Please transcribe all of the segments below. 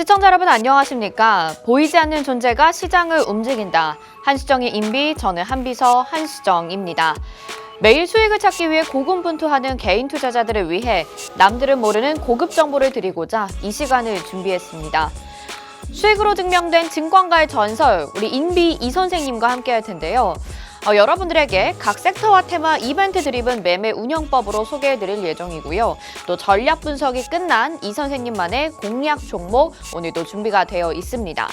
시청자 여러분 안녕하십니까? 보이지 않는 존재가 시장을 움직인다. 한수정의 인비, 저는 한비서 한수정입니다. 매일 수익을 찾기 위해 고군분투하는 개인 투자자들을 위해 남들은 모르는 고급 정보를 드리고자 이 시간을 준비했습니다. 수익으로 증명된 증권가의 전설, 우리 인비 이 선생님과 함께 할 텐데요. 여러분들에게 각 섹터와 테마, 이벤트 드리븐 매매 운영법으로 소개해드릴 예정이고요. 또 전략 분석이 끝난 이 선생님만의 공략 종목 오늘도 준비가 되어 있습니다.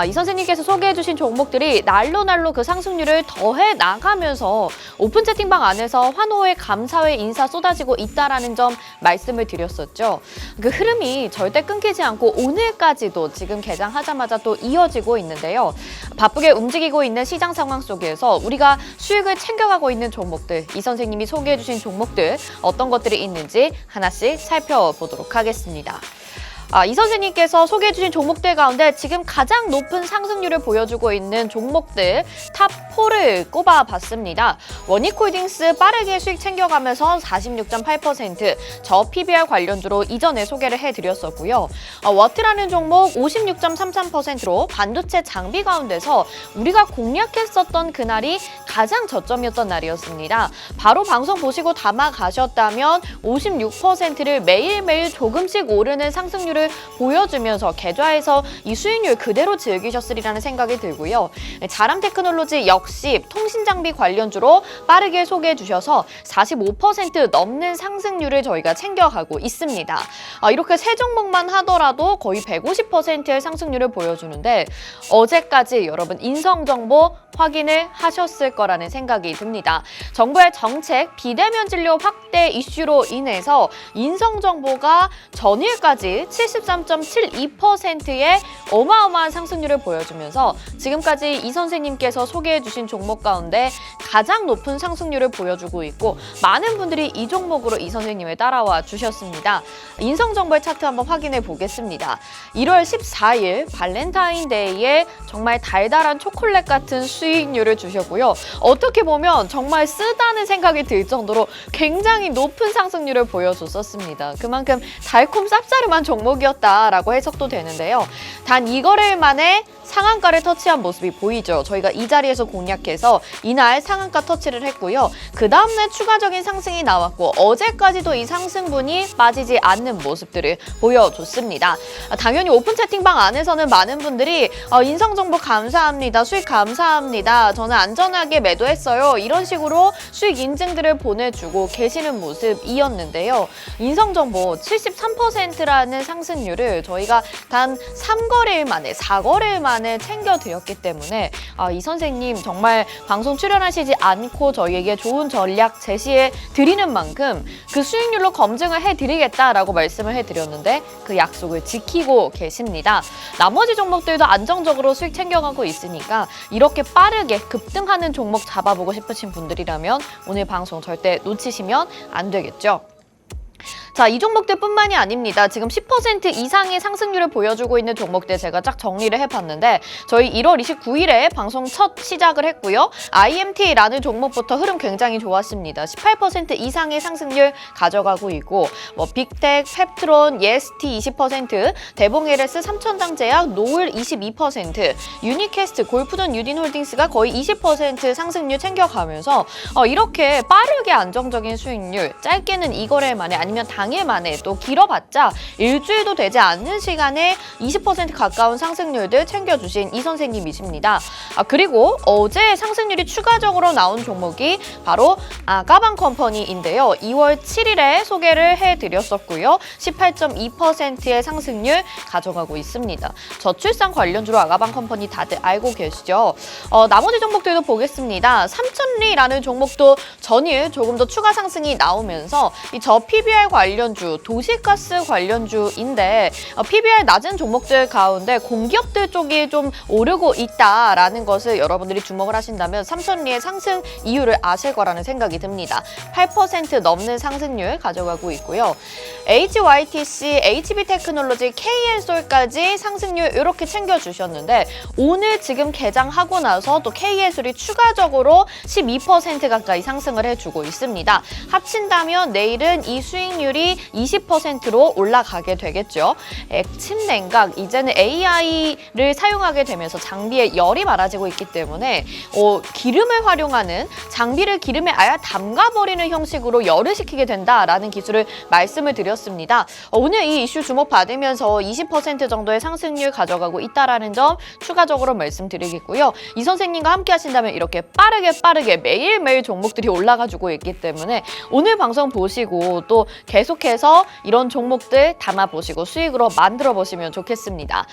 이 선생님께서 소개해주신 종목들이 날로 그 상승률을 더해 나가면서 오픈 채팅방 안에서 환호의 감사의 인사 쏟아지고 있다라는 점 말씀을 드렸었죠. 그 흐름이 절대 끊기지 않고 오늘까지도 지금 개장하자마자 또 이어지고 있는데요. 바쁘게 움직이고 있는 시장 상황 속에서 우리가 수익을 챙겨가고 있는 종목들, 이 선생님이 소개해주신 종목들 어떤 것들이 있는지 하나씩 살펴보도록 하겠습니다. 이 선생님께서 소개해주신 종목들 가운데 지금 가장 높은 상승률을 보여주고 있는 종목들 탑 4를 꼽아봤습니다. 원익홀딩스 빠르게 수익 챙겨가면서 46.8%, 저 PBR 관련주로 이전에 소개를 해드렸었고요. 워트라는 종목 56.33%로 반도체 장비 가운데서 우리가 공략했었던 그날이 가장 저점이었던 날이었습니다. 바로 방송 보시고 담아가셨다면 56%를 매일매일 조금씩 오르는 상승률을 보여주면서 계좌에서 이 수익률 그대로 즐기셨으리라는 생각이 들고요. 자람 테크놀로지 역시 통신장비 관련주로 빠르게 소개해 주셔서 45% 넘는 상승률을 저희가 챙겨가고 있습니다. 이렇게 세 종목만 하더라도 거의 150%의 상승률을 보여주는데 어제까지 여러분 인성정보 확인을 하셨을 거라는 생각이 듭니다. 정부의 정책 비대면 진료 확대 이슈로 인해서 인성정보가 전일까지 73.72%의 어마어마한 상승률을 보여주면서 지금까지 이 선생님께서 소개해주신 종목 가운데 가장 높은 상승률을 보여주고 있고 많은 분들이 이 종목으로 이 선생님을 따라와 주셨습니다. 인성정보의 차트 한번 확인해 보겠습니다. 1월 14일 발렌타인데이에 정말 달달한 초콜릿 같은 수익률을 주셨고요. 어떻게 보면 정말 쓰다는 생각이 들 정도로 굉장히 높은 상승률을 보여줬었습니다. 그만큼 달콤 쌉싸름한 종목이었다라고 해석도 되는데요. 단 2거래일 만에 상한가를 터치한 모습이 보이죠. 저희가 이 자리에서 공략해서 이날 상한가 터치를 했고요. 그 다음날 추가적인 상승이 나왔고 어제까지도 이 상승분이 빠지지 않는 모습들을 보여줬습니다. 당연히 오픈 채팅방 안에서는 많은 분들이 인성정보 감사합니다. 수익 감사합니다. 저는 안전하게 매도했어요. 이런 식으로 수익 인증들을 보내주고 계시는 모습이었는데요. 인성정보 73%라는 상승률을 저희가 단 3거래일 만에 4거래일 만에 챙겨드렸기 때문에 이 선생님 정말 방송 출연하시지 않고 저희에게 좋은 전략 제시해 드리는 만큼 그 수익률로 검증을 해드리겠다라고 말씀을 해드렸는데 그 약속을 지키고 계십니다. 나머지 종목들도 안정적으로 수익 챙겨가고 있으니까 이렇게 빠르게 급등하는 종목 잡아보고 싶으신 분들이라면 오늘 방송 절대 놓치시면 안 되겠죠. 자, 이 종목들뿐만이 아닙니다. 지금 10% 이상의 상승률을 보여주고 있는 종목들 제가 쫙 정리를 해봤는데 저희 1월 29일에 방송 첫 시작을 했고요. IMT라는 종목부터 흐름 굉장히 좋았습니다. 18% 이상의 상승률 가져가고 있고 빅텍, 펩트론, 예스티 20%, 대봉LS, 삼천장제약, 노을 22%, 유니캐스트, 골프돈 유딘홀딩스가 거의 20% 상승률 챙겨가면서 이렇게 빠르게 안정적인 수익률, 짧게는 2거래일 만에 아니면 당일 만에 또 길어봤자 일주일도 되지 않는 시간에 20% 가까운 상승률들 챙겨주신 이 선생님이십니다. 그리고 어제 상승률이 추가적으로 나온 종목이 바로 아가방 컴퍼니인데요. 2월 7일에 소개를 해드렸었고요. 18.2%의 상승률 가져가고 있습니다. 저출산 관련주로 아가방 컴퍼니 다들 알고 계시죠? 나머지 종목들도 보겠습니다. 삼천리라는 종목도 전일 조금 더 추가 상승이 나오면서 이 저 PBR 관련주, 도시가스 관련주인데 PBR 낮은 종목들 가운데 공기업들 쪽이 좀 오르고 있다라는 것을 여러분들이 주목을 하신다면 삼천리의 상승 이유를 아실 거라는 생각이 듭니다. 8% 넘는 상승률 가져가고 있고요. HYTC, HB테크놀로지, KN솔까지 상승률 이렇게 챙겨주셨는데 오늘 지금 개장하고 나서 또 KN솔이 추가적으로 12% 가까이 상승을 해주고 있습니다. 합친다면 내일은 이 수익률이 상승률이 20%로 올라가게 되겠죠. 액침 냉각, 이제는 AI를 사용하게 되면서 장비에 열이 많아지고 있기 때문에 기름을 활용하는, 장비를 기름에 아예 담가버리는 형식으로 열을 식히게 된다라는 기술을 말씀을 드렸습니다. 오늘 이 이슈 주목받으면서 20% 정도의 상승률 가져가고 있다라는 점 추가적으로 말씀드리겠고요. 이 선생님과 함께 하신다면 이렇게 빠르게 매일매일 종목들이 올라가주고 있기 때문에 오늘 방송 보시고 또 계속해서 이런 종목들 담아보시고 수익으로 만들어 보시면 좋겠습니다.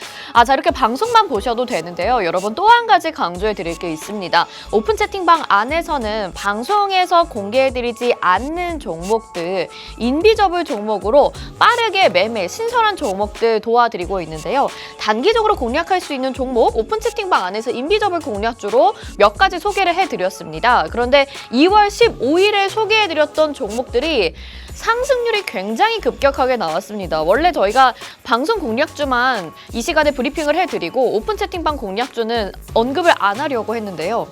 자, 이렇게 방송만 보셔도 되는데요. 여러분 또 한 가지 강조해 드릴 게 있습니다. 오픈 채팅방 안에서는 방송에서 공개해드리지 않는 종목들, 인비저블 종목으로 빠르게 매매, 신선한 종목들 도와드리고 있는데요. 단기적으로 공략할 수 있는 종목, 오픈 채팅방 안에서 인비저블 공략주로 몇 가지 소개를 해드렸습니다. 그런데 2월 15일에 소개해드렸던 종목들이 상승률이 굉장히 급격하게 나왔습니다. 원래 저희가 방송 공략주만 이 시간에 브리핑을 해드리고 오픈 채팅방 공략주는 언급을 안 하려고 했는데요.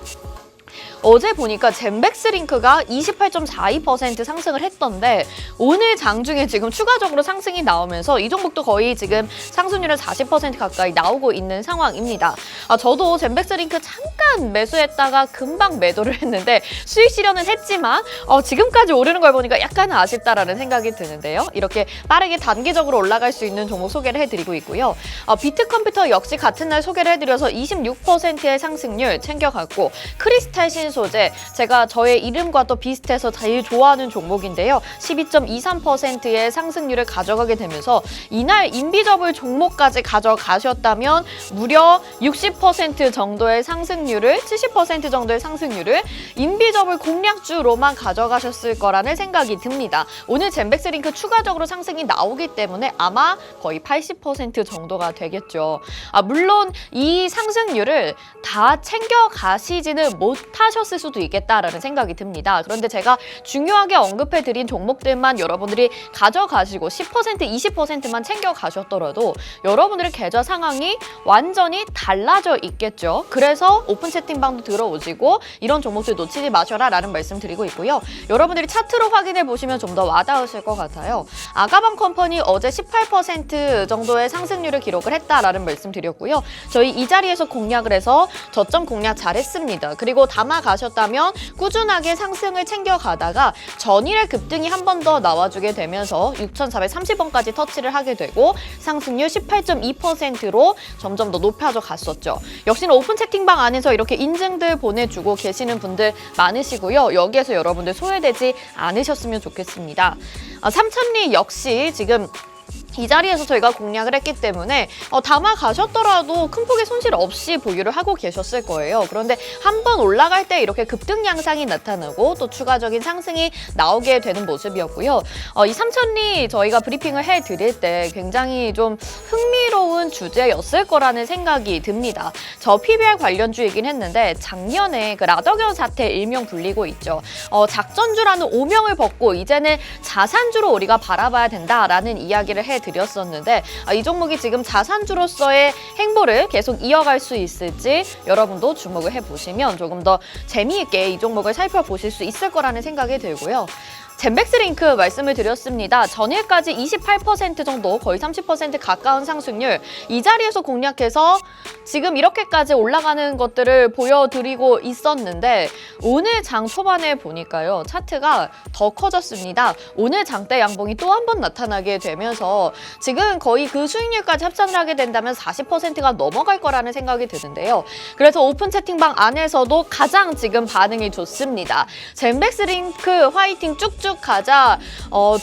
어제 보니까 젠백스링크가 28.42% 상승을 했던데 오늘 장중에 지금 추가적으로 상승이 나오면서 이 종목도 거의 지금 상승률은 40% 가까이 나오고 있는 상황입니다. 저도 젠백스링크 잠깐 매수했다가 금방 매도를 했는데 수익 실현은 했지만 지금까지 오르는 걸 보니까 약간 아쉽다라는 생각이 드는데요. 이렇게 빠르게 단기적으로 올라갈 수 있는 종목 소개를 해드리고 있고요. 비트컴퓨터 역시 같은 날 소개를 해드려서 26%의 상승률 챙겨갔고, 크리스탈 신소재, 제가 저의 이름과 또 비슷해서 제일 좋아하는 종목인데요. 12.23%의 상승률을 가져가게 되면서 이날 인비저블 종목까지 가져가셨다면 무려 60% 정도의 상승률을, 70% 정도의 상승률을 인비저블 공략주로만 가져가셨을 거라는 생각이 듭니다. 오늘 젠백스링크 추가적으로 상승이 나오기 때문에 아마 거의 80% 정도가 되겠죠. 물론 이 상승률을 다 챙겨가시지는 못하셨을 수도 있겠다라는 생각이 듭니다. 그런데 제가 중요하게 언급해드린 종목들만 여러분들이 가져가시고 10%, 20%만 챙겨가셨더라도 여러분들의 계좌 상황이 완전히 달라져 있겠죠. 그래서 오픈 채팅방도 들어오시고 이런 종목들 놓치지 마셔라 라는 말씀 드리고 있고요. 여러분들이 차트로 확인해 보시면 좀 더 와닿으실 것 같아요. 아가방 컴퍼니 어제 18% 정도의 상승률을 기록을 했다라는 말씀 드렸고요. 저희 이 자리에서 공략을 해서 저점 공략 잘했습니다. 그리고 담아가셨다면 꾸준하게 상승을 챙겨가다가 전일의 급등이 한 번 더 나와주게 되면서 6,430원까지 터치를 하게 되고 상승률 18.2%로 점점 더 높아져 갔었죠. 역시나 오픈 채팅방 안에서 이렇게 인증들 보내주고 계시는 분들 많으시고요. 여기에서 여러분들 소외되지 않으셨으면 좋겠습니다. 삼천리 역시 지금 이 자리에서 저희가 공략을 했기 때문에 담아가셨더라도 큰 폭의 손실 없이 보유를 하고 계셨을 거예요. 그런데 한번 올라갈 때 이렇게 급등 양상이 나타나고 또 추가적인 상승이 나오게 되는 모습이었고요. 이 삼천리 저희가 브리핑을 해드릴 때 굉장히 좀 흥미로운 주제였을 거라는 생각이 듭니다. 저 PBR 관련주이긴 했는데 작년에 그 라더견 사태 일명 불리고 있죠. 작전주라는 오명을 벗고 이제는 자산주로 우리가 바라봐야 된다라는 이야기를 해드렸었는데 이 종목이 지금 자산주로서의 행보를 계속 이어갈 수 있을지 여러분도 주목을 해보시면 조금 더 재미있게 이 종목을 살펴보실 수 있을 거라는 생각이 들고요. 젠백스링크 말씀을 드렸습니다. 전일까지 28% 정도, 거의 30% 가까운 상승률, 이 자리에서 공략해서 지금 이렇게까지 올라가는 것들을 보여드리고 있었는데 오늘 장 초반에 보니까요, 차트가 더 커졌습니다. 오늘 장대 양봉이 또 한 번 나타나게 되면서 지금 거의 그 수익률까지 합산을 하게 된다면 40%가 넘어갈 거라는 생각이 드는데요. 그래서 오픈 채팅방 안에서도 가장 지금 반응이 좋습니다. 젠백스링크 화이팅 쭉쭉 가자.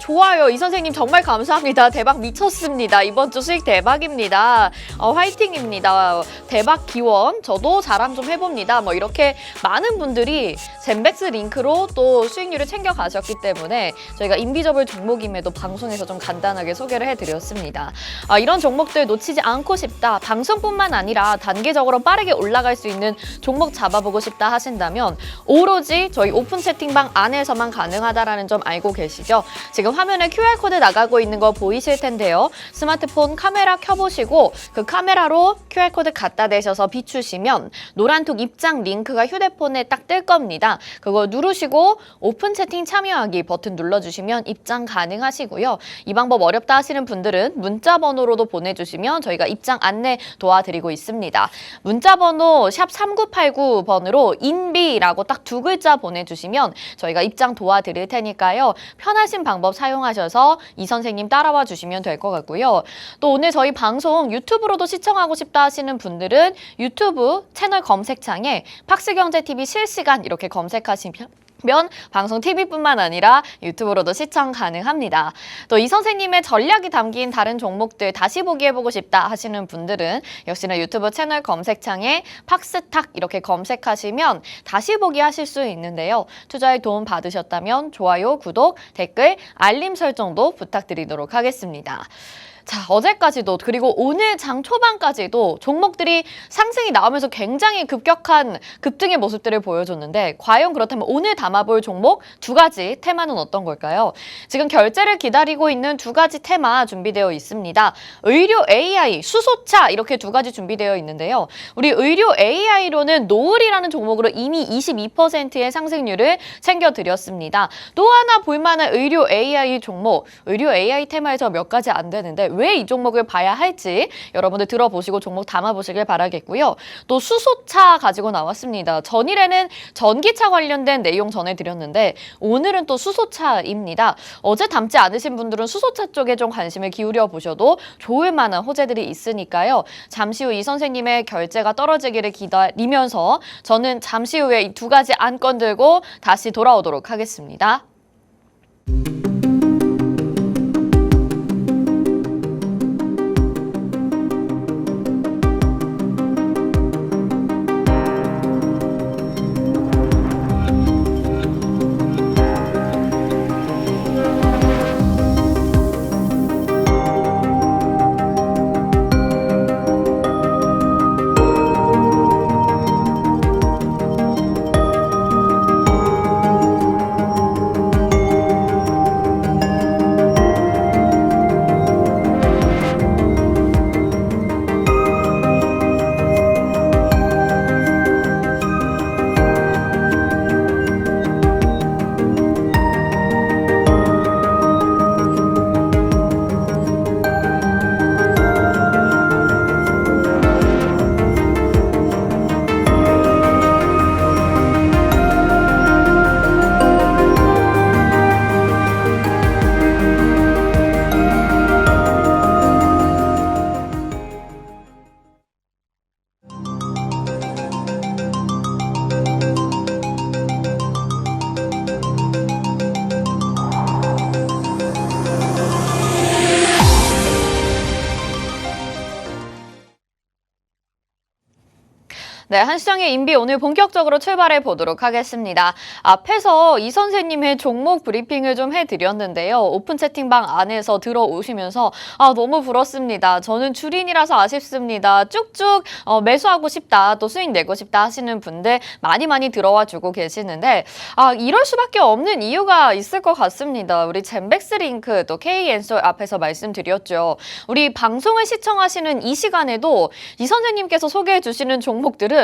좋아요. 이 선생님 정말 감사합니다. 대박 미쳤습니다. 이번 주 수익 대박입니다. 화이팅입니다. 대박 기원. 저도 자랑 좀 해봅니다. 뭐 이렇게 많은 분들이 젠백스링크로 또 수익률을 챙겨가셨기 때문에 저희가 인비저블 종목임에도 방송에서 좀 간단하게 소개를 해드렸습니다. 이런 종목들 놓치지 않고 싶다. 방송뿐만 아니라 단기적으로 빠르게 올라갈 수 있는 종목 잡아보고 싶다 하신다면 오로지 저희 오픈 채팅방 안에서만 가능하다라는 점 좀 알고 계시죠? 지금 화면에 QR코드 나가고 있는 거 보이실 텐데요. 스마트폰 카메라 켜보시고 그 카메라로 QR코드 갖다 대셔서 비추시면 노란톡 입장 링크가 휴대폰에 딱 뜰 겁니다. 그거 누르시고 오픈 채팅 참여하기 버튼 눌러주시면 입장 가능하시고요. 이 방법 어렵다 하시는 분들은 문자 번호로도 보내주시면 저희가 입장 안내 도와드리고 있습니다. 문자 번호 샵 3989번으로 인비라고 딱 두 글자 보내주시면 저희가 입장 도와드릴 테니까요. 편하신 방법 사용하셔서 이 선생님 따라와 주시면 될 것 같고요. 또 오늘 저희 방송 유튜브로도 시청하고 싶다 하시는 분들은 유튜브 채널 검색창에 팍스경제TV 실시간 이렇게 검색하시면 방송 TV뿐만 아니라 유튜브로도 시청 가능합니다. 또 이 선생님의 전략이 담긴 다른 종목들 다시 보기 해보고 싶다 하시는 분들은 역시나 유튜브 채널 검색창에 팍스탁 이렇게 검색하시면 다시 보기 하실 수 있는데요. 투자에 도움 받으셨다면 좋아요, 구독, 댓글, 알림 설정도 부탁드리도록 하겠습니다. 자, 어제까지도 그리고 오늘 장 초반까지도 종목들이 상승이 나오면서 굉장히 급격한 급등의 모습들을 보여줬는데 과연 그렇다면 오늘 담아볼 종목 두 가지 테마는 어떤 걸까요? 지금 결제를 기다리고 있는 두 가지 테마 준비되어 있습니다. 의료 AI, 수소차 이렇게 두 가지 준비되어 있는데요. 우리 의료 AI로는 노을이라는 종목으로 이미 22%의 상승률을 챙겨드렸습니다. 또 하나 볼만한 의료 AI 종목, 의료 AI 테마에서 몇 가지 안 되는데 왜 이 종목을 봐야 할지 여러분들 들어보시고 종목 담아보시길 바라겠고요. 또 수소차 가지고 나왔습니다. 전일에는 전기차 관련된 내용 전해드렸는데 오늘은 또 수소차입니다. 어제 담지 않으신 분들은 수소차 쪽에 좀 관심을 기울여 보셔도 좋을 만한 호재들이 있으니까요. 잠시 후 이 선생님의 결제가 떨어지기를 기다리면서 저는 잠시 후에 이 두 가지 안건 들고 다시 돌아오도록 하겠습니다. 네, 한시장의 인비 오늘 본격적으로 출발해 보도록 하겠습니다. 앞에서 이 선생님의 종목 브리핑을 좀 해드렸는데요. 오픈 채팅방 안에서 들어오시면서 너무 부럽습니다. 저는 주린이라서 아쉽습니다. 쭉쭉 매수하고 싶다, 또 수익 내고 싶다 하시는 분들 많이 들어와 주고 계시는데 이럴 수밖에 없는 이유가 있을 것 같습니다. 우리 젠백스 링크 또 K엔솔 앞에서 말씀드렸죠. 우리 방송을 시청하시는 이 시간에도 이 선생님께서 소개해 주시는 종목들은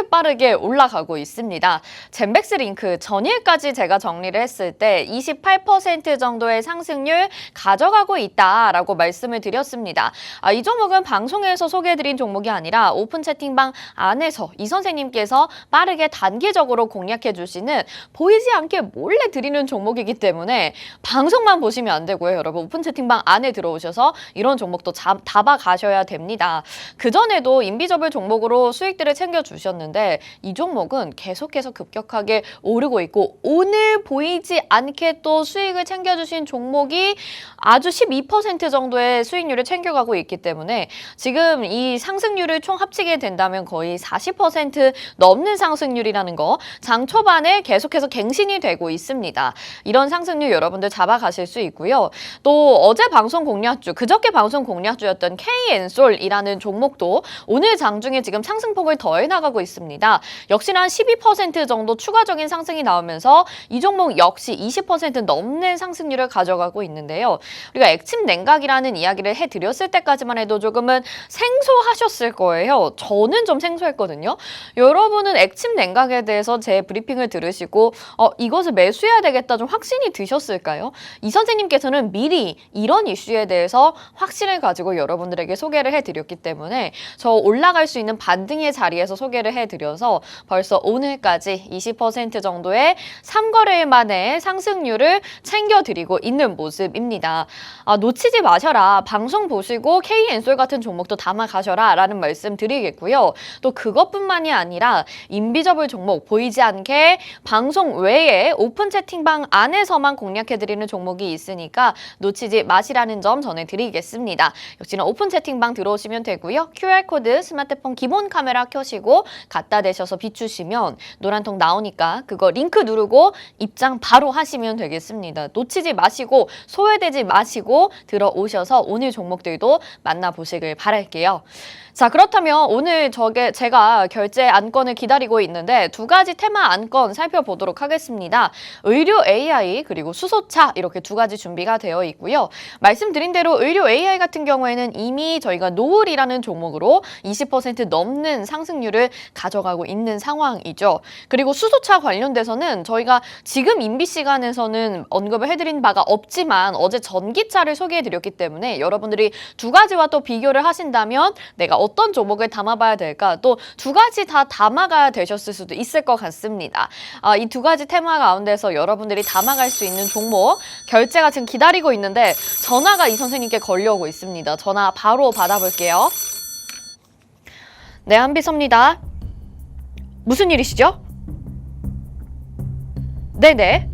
빠르게 올라가고 있습니다. 젠백스 링크 전일까지 제가 정리를 했을 때 28% 정도의 상승률 가져가고 있다라고 말씀을 드렸습니다. 이 종목은 방송에서 소개해드린 종목이 아니라 오픈 채팅방 안에서 이 선생님께서 빠르게 단기적으로 공략해 주시는 보이지 않게 몰래 드리는 종목이기 때문에 방송만 보시면 안 되고요. 여러분 오픈 채팅방 안에 들어오셔서 이런 종목도 잡아 가셔야 됩니다. 그전에도 인비저블 종목으로 수익들을 챙겨주셨는데 이 종목은 계속해서 급격하게 오르고 있고 오늘 보이지 않게 또 수익을 챙겨주신 종목이 아주 12% 정도의 수익률을 챙겨가고 있기 때문에 지금 이 상승률을 총 합치게 된다면 거의 40% 넘는 상승률이라는 거 장 초반에 계속해서 갱신이 되고 있습니다. 이런 상승률 여러분들 잡아가실 수 있고요. 또 어제 방송 공략주, 그저께 방송 공략주였던 K엔솔이라는 종목도 오늘 장중에 지금 상승폭을 더해 나가고 있습니다. 역시나 한 12% 정도 추가적인 상승이 나오면서 이 종목 역시 20% 넘는 상승률을 가져가고 있는데요. 우리가 액침 냉각이라는 이야기를 해드렸을 때까지만 해도 조금은 생소하셨을 거예요. 저는 좀 생소했거든요. 여러분은 액침 냉각에 대해서 제 브리핑을 들으시고 이것을 매수해야 되겠다 좀 확신이 드셨을까요? 이 선생님께서는 미리 이런 이슈에 대해서 확신을 가지고 여러분들에게 소개를 해드렸기 때문에 저 올라갈 수 있는 반등의 자리에서 소개를 해드려서 벌써 오늘까지 20% 정도의 3거래일 만에 상승률을 챙겨드리고 있는 모습입니다. 놓치지 마셔라. 방송 보시고 K엔솔 같은 종목도 담아가셔라 라는 말씀 드리겠고요. 또 그것뿐만이 아니라 인비저블 종목 보이지 않게 방송 외에 오픈 채팅방 안에서만 공략해드리는 종목이 있으니까 놓치지 마시라는 점 전해드리겠습니다. 역시나 오픈 채팅방 들어오시면 되고요. QR코드 스마트폰 기본 카메라 켜시고 갖다 대셔서 비추시면 노란통 나오니까 그거 링크 누르고 입장 바로 하시면 되겠습니다. 놓치지 마시고 소외되지 마시고 들어오셔서 오늘 종목들도 만나보시길 바랄게요. 자, 그렇다면 오늘 제가 결제 안건을 기다리고 있는데 두 가지 테마 안건 살펴보도록 하겠습니다. 의료 AI 그리고 수소차 이렇게 두 가지 준비가 되어 있고요. 말씀드린 대로 의료 AI 같은 경우에는 이미 저희가 노을이라는 종목으로 20% 넘는 상승률을 가져가고 있는 상황이죠. 그리고 수소차 관련돼서는 저희가 지금 인비 시간에서는 언급을 해드린 바가 없지만 어제 전기차를 소개해드렸기 때문에 여러분들이 두 가지와 또 비교를 하신다면 내가 어떤 종목을 담아봐야 될까? 또 두 가지 다 담아가야 되셨을 수도 있을 것 같습니다. 이 두 가지 테마 가운데서 여러분들이 담아갈 수 있는 종목 결제가 지금 기다리고 있는데 전화가 이 선생님께 걸려오고 있습니다. 전화 바로 받아볼게요. 네, 한비서입니다. 무슨 일이시죠? 네네.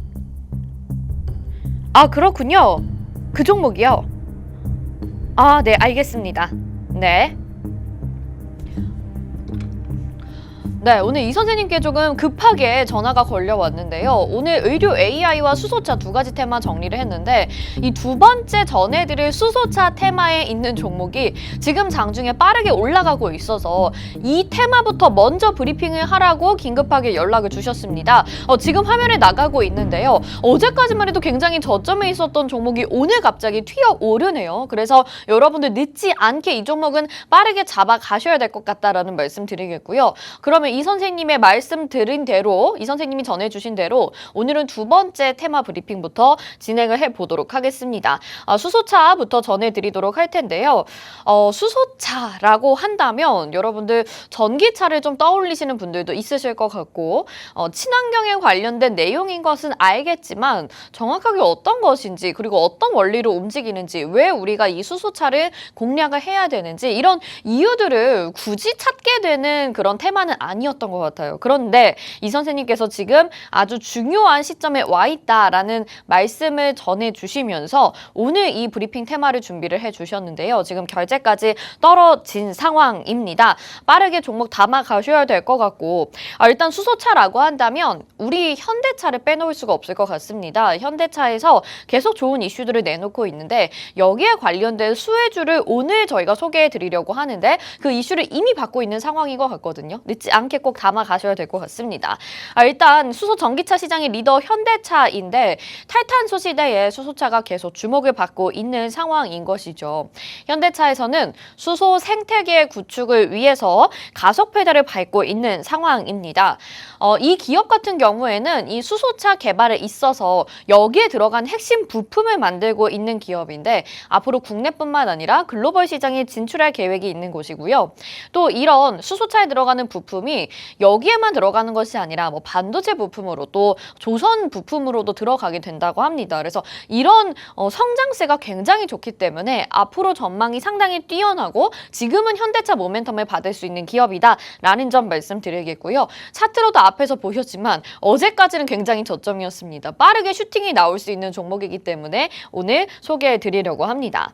그렇군요. 그 종목이요. 네, 알겠습니다. 네. 네, 오늘 이 선생님께 조금 급하게 전화가 걸려왔는데요. 오늘 의료 AI와 수소차 두 가지 테마 정리를 했는데 이 두 번째 전해드릴 수소차 테마에 있는 종목이 지금 장중에 빠르게 올라가고 있어서 이 테마부터 먼저 브리핑을 하라고 긴급하게 연락을 주셨습니다. 지금 화면에 나가고 있는데요. 어제까지만 해도 굉장히 저점에 있었던 종목이 오늘 갑자기 튀어오르네요. 그래서 여러분들 늦지 않게 이 종목은 빠르게 잡아가셔야 될 것 같다라는 말씀 드리겠고요. 그러면 이 선생님의 말씀드린 대로, 이 선생님이 전해주신 대로 오늘은 두 번째 테마 브리핑부터 진행을 해보도록 하겠습니다. 수소차부터 전해드리도록 할 텐데요. 수소차라고 한다면 여러분들 전기차를 좀 떠올리시는 분들도 있으실 것 같고 친환경에 관련된 내용인 것은 알겠지만 정확하게 어떤 것인지 그리고 어떤 원리로 움직이는지 왜 우리가 이 수소차를 공략을 해야 되는지 이런 이유들을 굳이 찾게 되는 그런 테마는 아니었던 것 같아요. 그런데 이 선생님께서 지금 아주 중요한 시점에 와 있다라는 말씀을 전해주시면서 오늘 이 브리핑 테마를 준비를 해주셨는데요. 지금 결제까지 떨어진 상황입니다. 빠르게 종목 담아 가셔야 될 것 같고 일단 수소차라고 한다면 우리 현대차를 빼놓을 수가 없을 것 같습니다. 현대차에서 계속 좋은 이슈들을 내놓고 있는데 여기에 관련된 수혜주를 오늘 저희가 소개해 드리려고 하는데 그 이슈를 이미 받고 있는 상황인 것 같거든요. 늦지 않게 꼭 담아 가셔야 될 것 같습니다. 일단 수소 전기차 시장의 리더 현대차인데 탈탄소 시대에 수소차가 계속 주목을 받고 있는 상황인 것이죠. 현대차에서는 수소 생태계 구축을 위해서 가속 페달을 밟고 있는 상황입니다. 이 기업 같은 경우에는 이 수소차 개발에 있어서 여기에 들어간 핵심 부품을 만들고 있는 기업인데 앞으로 국내뿐만 아니라 글로벌 시장에 진출할 계획이 있는 곳이고요. 또 이런 수소차에 들어가는 부품이 여기에만 들어가는 것이 아니라 뭐 반도체 부품으로도 조선 부품으로도 들어가게 된다고 합니다. 그래서 이런 성장세가 굉장히 좋기 때문에 앞으로 전망이 상당히 뛰어나고 지금은 현대차 모멘텀을 받을 수 있는 기업이다라는 점 말씀드리겠고요. 차트로도 앞에서 보셨지만 어제까지는 굉장히 저점이었습니다. 빠르게 슈팅이 나올 수 있는 종목이기 때문에 오늘 소개해 드리려고 합니다.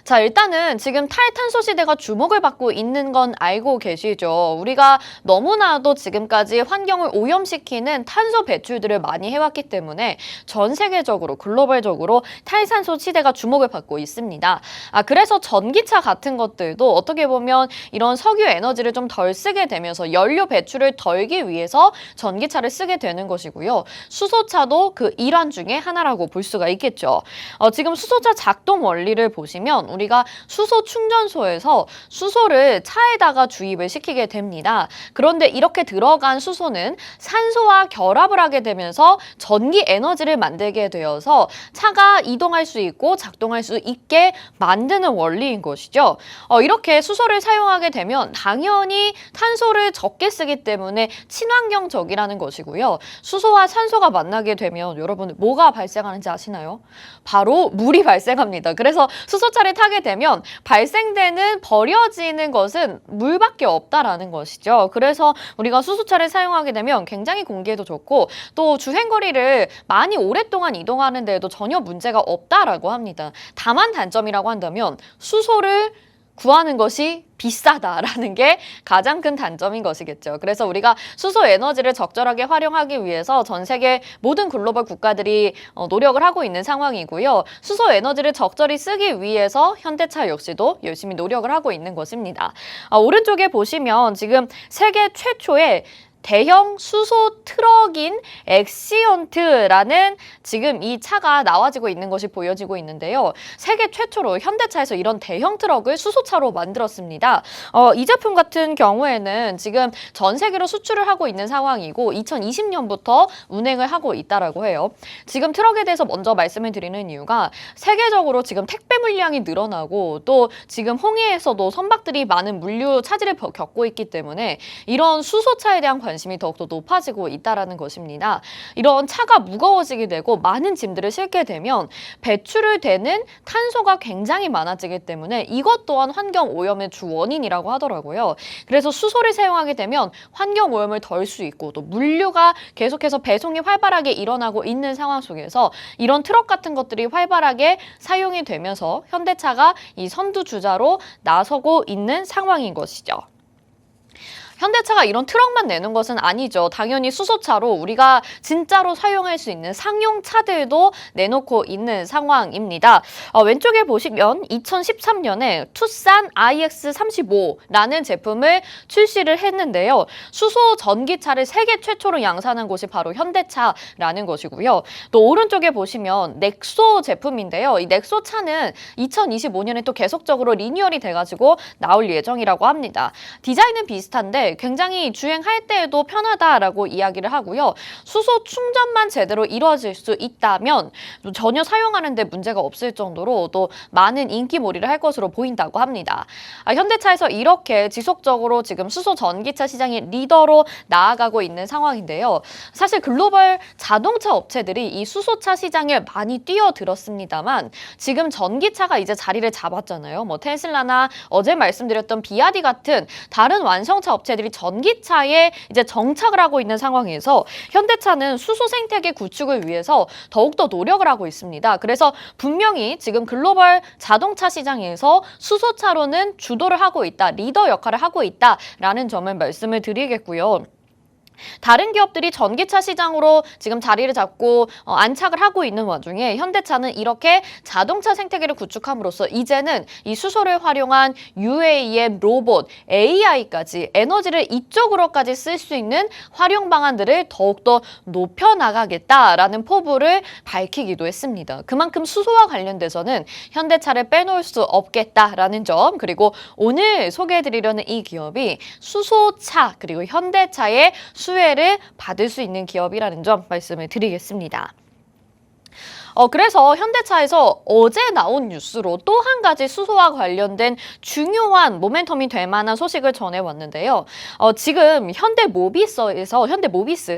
자, 일단은 지금 탈탄소 시대가 주목을 받고 있는 건 알고 계시죠? 우리가 너무나도 지금까지 환경을 오염시키는 탄소 배출들을 많이 해왔기 때문에 전 세계적으로 글로벌적으로 탈탄소 시대가 주목을 받고 있습니다. 그래서 전기차 같은 것들도 어떻게 보면 이런 석유 에너지를 좀 덜 쓰게 되면서 연료 배출을 덜기 위해서 전기차를 쓰게 되는 것이고요. 수소차도 그 일환 중에 하나라고 볼 수가 있겠죠. 지금 수소차 작동 원리를 보시면 우리가 수소 충전소에서 수소를 차에다가 주입을 시키게 됩니다. 그런데 이렇게 들어간 수소는 산소와 결합을 하게 되면서 전기 에너지를 만들게 되어서 차가 이동할 수 있고 작동할 수 있게 만드는 원리인 것이죠. 이렇게 수소를 사용하게 되면 당연히 탄소를 적게 쓰기 때문에 친환경적이라는 것이고요. 수소와 산소가 만나게 되면 여러분 뭐가 발생하는지 아시나요? 바로 물이 발생합니다. 그래서 수소차를 타게 되면 발생되는 버려지는 것은 물밖에 없다라는 것이죠. 그래서 우리가 수소차를 사용하게 되면 굉장히 공기에도 좋고 또 주행거리를 많이 오랫동안 이동하는 데에도 전혀 문제가 없다라고 합니다. 다만 단점이라고 한다면 수소를 구하는 것이 비싸다라는 게 가장 큰 단점인 것이겠죠. 그래서 우리가 수소 에너지를 적절하게 활용하기 위해서 전 세계 모든 글로벌 국가들이 노력을 하고 있는 상황이고요. 수소 에너지를 적절히 쓰기 위해서 현대차 역시도 열심히 노력을 하고 있는 것입니다. 오른쪽에 보시면 지금 세계 최초의 대형 수소 트럭인 엑시언트라는 지금 이 차가 나와지고 있는 것이 보여지고 있는데요. 세계 최초로 현대차에서 이런 대형 트럭을 수소차로 만들었습니다. 이 제품 같은 경우에는 지금 전 세계로 수출을 하고 있는 상황이고 2020년부터 운행을 하고 있다라고 해요. 지금 트럭에 대해서 먼저 말씀을 드리는 이유가 세계적으로 지금 택배 물량이 늘어나고 또 지금 홍해에서도 선박들이 많은 물류 차질을 겪고 있기 때문에 이런 수소차에 대한 관심이 더욱더 높아지고 있다는 것입니다. 이런 차가 무거워지게 되고 많은 짐들을 싣게 되면 배출을 되는 탄소가 굉장히 많아지기 때문에 이것 또한 환경 오염의 주 원인이라고 하더라고요. 그래서 수소를 사용하게 되면 환경 오염을 덜 수 있고 또 물류가 계속해서 배송이 활발하게 일어나고 있는 상황 속에서 이런 트럭 같은 것들이 활발하게 사용이 되면서 현대차가 이 선두주자로 나서고 있는 상황인 것이죠. 현대차가 이런 트럭만 내는 것은 아니죠. 당연히 수소차로 우리가 진짜로 사용할 수 있는 상용차들도 내놓고 있는 상황입니다. 왼쪽에 보시면 2013년에 투싼 iX35라는 제품을 출시를 했는데요. 수소 전기차를 세계 최초로 양산한 곳이 바로 현대차라는 것이고요. 또 오른쪽에 보시면 넥소 제품인데요. 이 넥소 차는 2025년에 또 계속적으로 리뉴얼이 돼가지고 나올 예정이라고 합니다. 디자인은 비슷한데 굉장히 주행할 때에도 편하다라고 이야기를 하고요. 수소 충전만 제대로 이루어질 수 있다면 전혀 사용하는 데 문제가 없을 정도로 또 많은 인기몰이를 할 것으로 보인다고 합니다. 현대차에서 이렇게 지속적으로 지금 수소 전기차 시장의 리더로 나아가고 있는 상황인데요. 사실 글로벌 자동차 업체들이 이 수소차 시장에 많이 뛰어들었습니다만 지금 전기차가 이제 자리를 잡았잖아요. 뭐 테슬라나 어제 말씀드렸던 비아디 같은 다른 완성차 업체들이 전기차에 이제 정착을 하고 있는 상황에서 현대차는 수소 생태계 구축을 위해서 더욱더 노력을 하고 있습니다. 그래서 분명히 지금 글로벌 자동차 시장에서 수소차로는 주도를 하고 있다, 리더 역할을 하고 있다라는 점을 말씀을 드리겠고요. 다른 기업들이 전기차 시장으로 지금 자리를 잡고 안착을 하고 있는 와중에 현대차는 이렇게 자동차 생태계를 구축함으로써 이제는 이 수소를 활용한 UAM, 로봇, AI까지 에너지를 이쪽으로까지 쓸 수 있는 활용 방안들을 더욱더 높여나가겠다라는 포부를 밝히기도 했습니다. 그만큼 수소와 관련돼서는 현대차를 빼놓을 수 없겠다라는 점, 그리고 오늘 소개해드리려는 이 기업이 수소차 그리고 현대차의 수혜를 받을 수 있는 기업이라는 점 말씀을 드리겠습니다. 그래서 현대차에서 어제 나온 뉴스로 또 한 가지 수소와 관련된 중요한 모멘텀이 될 만한 소식을 전해왔는데요. 지금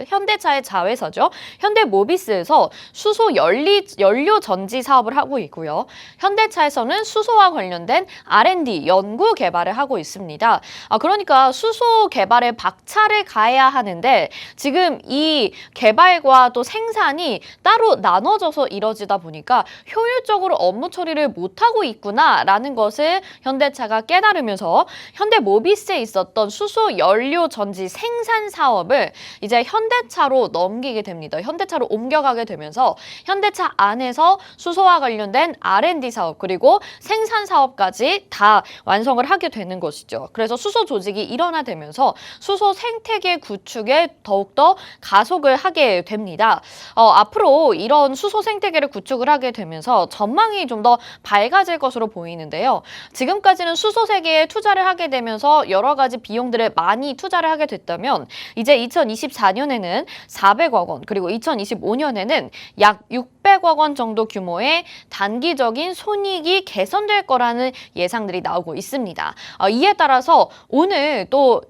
현대차의 자회사죠. 현대모비스에서 수소 연료 전지 사업을 하고 있고요. 현대차에서는 수소와 관련된 R&D, 연구 개발을 하고 있습니다. 그러니까 수소 개발에 박차를 가해야 하는데 지금 이 개발과 또 생산이 따로 나눠져서 이뤄 이어지다 보니까 효율적으로 업무 처리를 못하고 있구나라는 것을 현대차가 깨달으면서 현대모비스에 있었던 수소 연료 전지 생산 사업을 이제 현대차로 넘기게 됩니다. 현대차로 옮겨가게 되면서 현대차 안에서 수소와 관련된 R&D 사업 그리고 생산 사업까지 다 완성을 하게 되는 것이죠. 그래서 수소 조직이 일원화되면서 수소 생태계 구축에 더욱더 가속을 하게 됩니다. 앞으로 이런 수소 생태계를 구축을 하게 되면서 전망이 좀 더 밝아질 것으로 보이는데요. 지금까지는 수소 세계에 투자를 하게 되면서 여러 가지 비용들을 많이 투자를 하게 됐다면 이제 2024년에는 400억 원 그리고 2025년에는 약 600억 원 정도 규모의 단기적인 손익이 개선될 거라는 예상들이 나오고 있습니다. 이에 따라서 오늘 또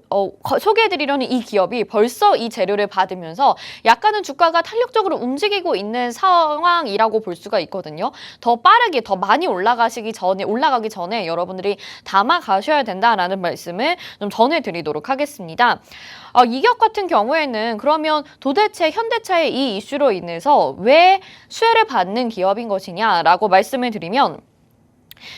소개해드리려는 이 기업이 벌써 이 재료를 받으면서 약간은 주가가 탄력적으로 움직이고 있는 상황이라고 볼 수가 있거든요. 더 빠르게 더 많이 올라가기 전에 여러분들이 담아 가셔야 된다라는 말씀을 좀 전해드리도록 하겠습니다. 이 기업 같은 경우에는 그러면 도대체 현대차의 이 이슈로 인해서 왜 수혜를 받는 기업인 것이냐라고 말씀을 드리면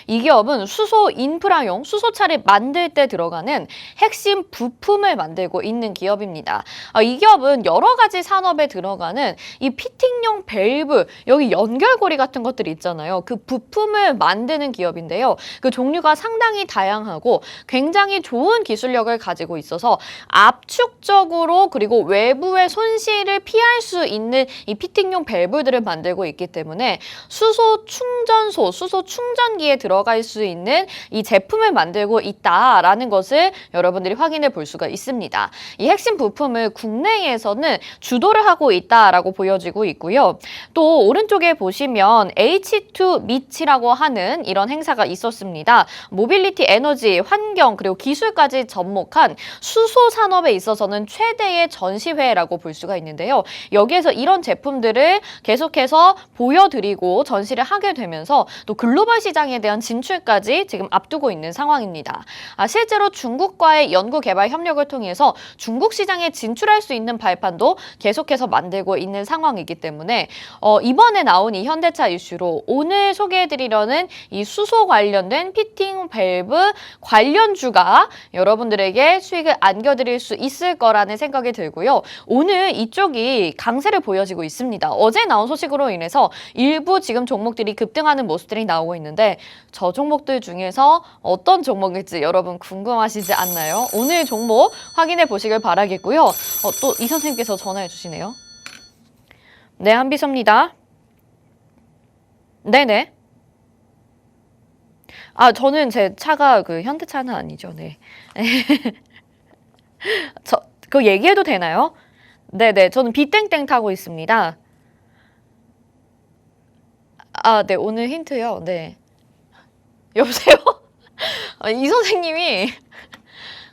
이 기업은 수소 인프라용 수소차를 만들 때 들어가는 핵심 부품을 만들고 있는 기업입니다. 이 기업은 여러 가지 산업에 들어가는 이 피팅용 밸브, 여기 연결고리 같은 것들이 있잖아요. 그 부품을 만드는 기업인데요. 그 종류가 상당히 다양하고 굉장히 좋은 기술력을 가지고 있어서 압축적으로 그리고 외부의 손실을 피할 수 있는 이 피팅용 밸브들을 만들고 있기 때문에 수소 충전소, 수소 충전기에 들어갈 수 있는 이 제품을 만들고 있다라는 것을 여러분들이 확인해 볼 수가 있습니다. 이 핵심 부품을 국내에서는 주도를 하고 있다라고 보여지고 있고요. 또 오른쪽에 보시면 H2 미치라고 하는 이런 행사가 있었습니다. 모빌리티, 에너지, 환경 그리고 기술까지 접목한 수소 산업에 있어서는 최대의 전시회라고 볼 수가 있는데요. 여기에서 이런 제품들을 계속해서 보여드리고 전시를 하게 되면서 또 글로벌 시장에 대한 진출까지 지금 앞두고 있는 상황입니다. 실제로 중국과의 연구개발 협력을 통해서 중국 시장에 진출할 수 있는 발판도 계속해서 만들고 있는 상황이기 때문에 이번에 나온 이 현대차 이슈로 오늘 소개해드리려는 이 수소 관련된 피팅 밸브 관련주가 여러분들에게 수익을 안겨드릴 수 있을 거라는 생각이 들고요. 오늘 이쪽이 강세를 보여지고 있습니다. 어제 나온 소식으로 인해서 일부 지금 종목들이 급등하는 모습들이 나오고 있는데 저 종목들 중에서 어떤 종목일지 여러분 궁금하시지 않나요? 오늘 종목 확인해 보시길 바라겠고요. 또 이 선생님께서 전화해 주시네요. 네, 한비서입니다. 네네. 저는 제 차가 그 현대차는 아니죠. 네. 그거 얘기해도 되나요? 네네. 저는 비땡땡 타고 있습니다. 네. 오늘 힌트요. 네. 여보세요? 이 선생님이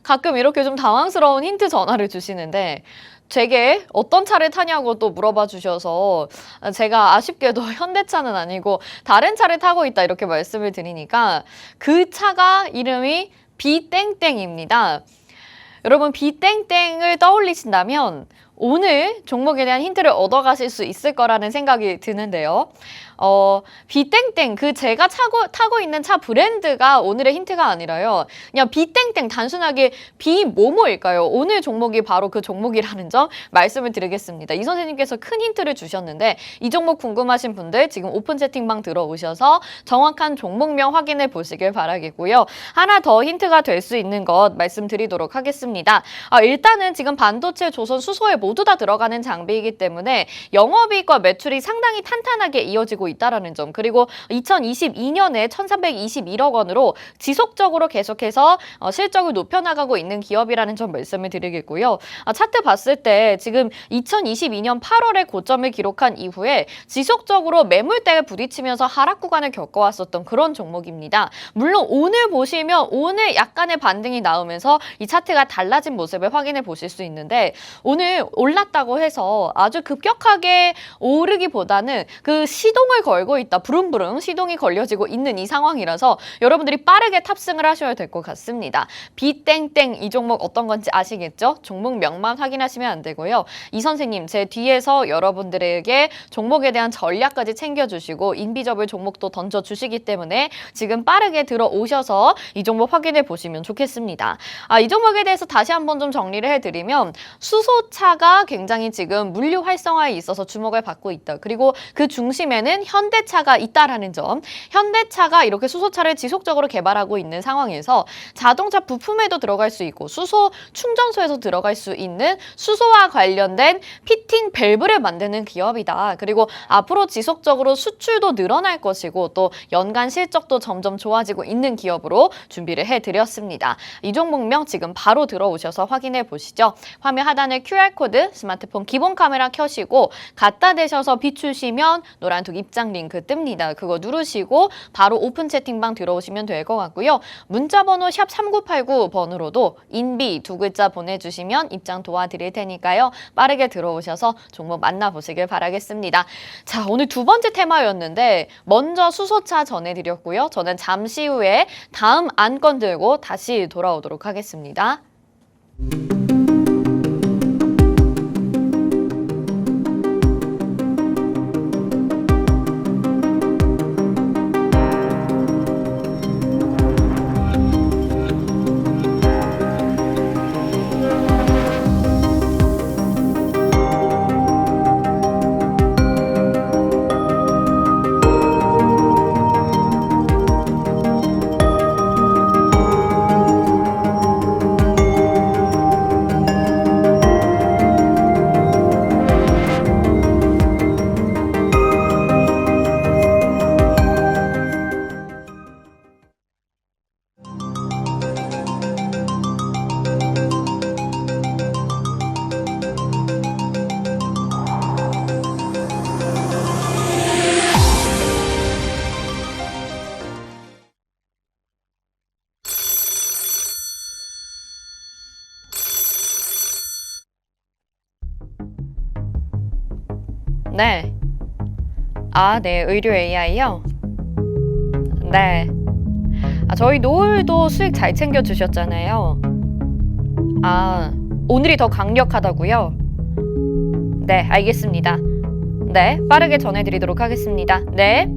가끔 이렇게 좀 당황스러운 힌트 전화를 주시는데 제게 어떤 차를 타냐고 또 물어봐 주셔서 제가 아쉽게도 현대차는 아니고 다른 차를 타고 있다 이렇게 말씀을 드리니까 그 차가 이름이 비땡땡입니다. 여러분 비땡땡을 떠올리신다면 오늘 종목에 대한 힌트를 얻어가실 수 있을 거라는 생각이 드는데요. 비땡땡 그 제가 타고 있는 차 브랜드가 오늘의 힌트가 아니라요. 그냥 비땡땡 단순하게 비모모일까요? 오늘 종목이 바로 그 종목이라는 점 말씀을 드리겠습니다. 이 선생님께서 큰 힌트를 주셨는데 이 종목 궁금하신 분들 지금 오픈 채팅방 들어오셔서 정확한 종목명 확인해 보시길 바라겠고요. 하나 더 힌트가 될 수 있는 것 말씀드리도록 하겠습니다. 일단은 지금 반도체, 조선, 수소에 모두 다 들어가는 장비이기 때문에 영업이익과 매출이 상당히 탄탄하게 이어지고 있다라는 점, 그리고 2022년에 1,321억 원으로 지속적으로 계속해서 실적을 높여나가고 있는 기업이라는 점 말씀을 드리겠고요. 차트 봤을 때 지금 2022년 8월에 고점을 기록한 이후에 지속적으로 매물대에 부딪히면서 하락 구간을 겪어왔었던 그런 종목입니다. 물론 오늘 보시면 오늘 약간의 반등이 나오면서 이 차트가 달라진 모습을 확인해 보실 수 있는데 오늘 올랐다고 해서 아주 급격하게 오르기보다는 그 시동을 걸고 있다. 부릉부릉 시동이 걸려지고 있는 이 상황이라서 여러분들이 빠르게 탑승을 하셔야 될 것 같습니다. 비땡땡 이 종목 어떤 건지 아시겠죠? 종목 명만 확인하시면 안 되고요. 이 선생님 제 뒤에서 여러분들에게 종목에 대한 전략까지 챙겨주시고 인비저블 종목도 던져주시기 때문에 지금 빠르게 들어오셔서 이 종목 확인해 보시면 좋겠습니다. 이 종목에 대해서 다시 한번 좀 정리를 해드리면 수소차가 굉장히 지금 물류 활성화에 있어서 주목을 받고 있다. 그리고 그 중심에는 현대차가 있다라는 점. 현대차가 이렇게 수소차를 지속적으로 개발하고 있는 상황에서 자동차 부품에도 들어갈 수 있고 수소 충전소에서 들어갈 수 있는 수소와 관련된 피팅 밸브를 만드는 기업이다. 그리고 앞으로 지속적으로 수출도 늘어날 것이고 또 연간 실적도 점점 좋아지고 있는 기업으로 준비를 해드렸습니다. 이 종목명 지금 바로 들어오셔서 확인해 보시죠. 화면 하단에 QR코드, 스마트폰 기본 카메라 켜시고 갖다 대셔서 비추시면 노란톡 입장 링크 뜹니다. 그거 누르시고 바로 오픈 채팅방 들어오시면 될 것 같고요. 문자번호 샵 3989번으로도 인비 두 글자 보내주시면 입장 도와드릴 테니까요. 빠르게 들어오셔서 종목 만나보시길 바라겠습니다. 자, 오늘 두 번째 테마였는데 먼저 수소차 전해드렸고요. 저는 잠시 후에 다음 안건 들고 다시 돌아오도록 하겠습니다. 네. 네. 의류 AI요? 네. 저희 노을도 수익 잘 챙겨주셨잖아요. 오늘이 더 강력하다고요? 네, 알겠습니다. 네, 빠르게 전해드리도록 하겠습니다. 네.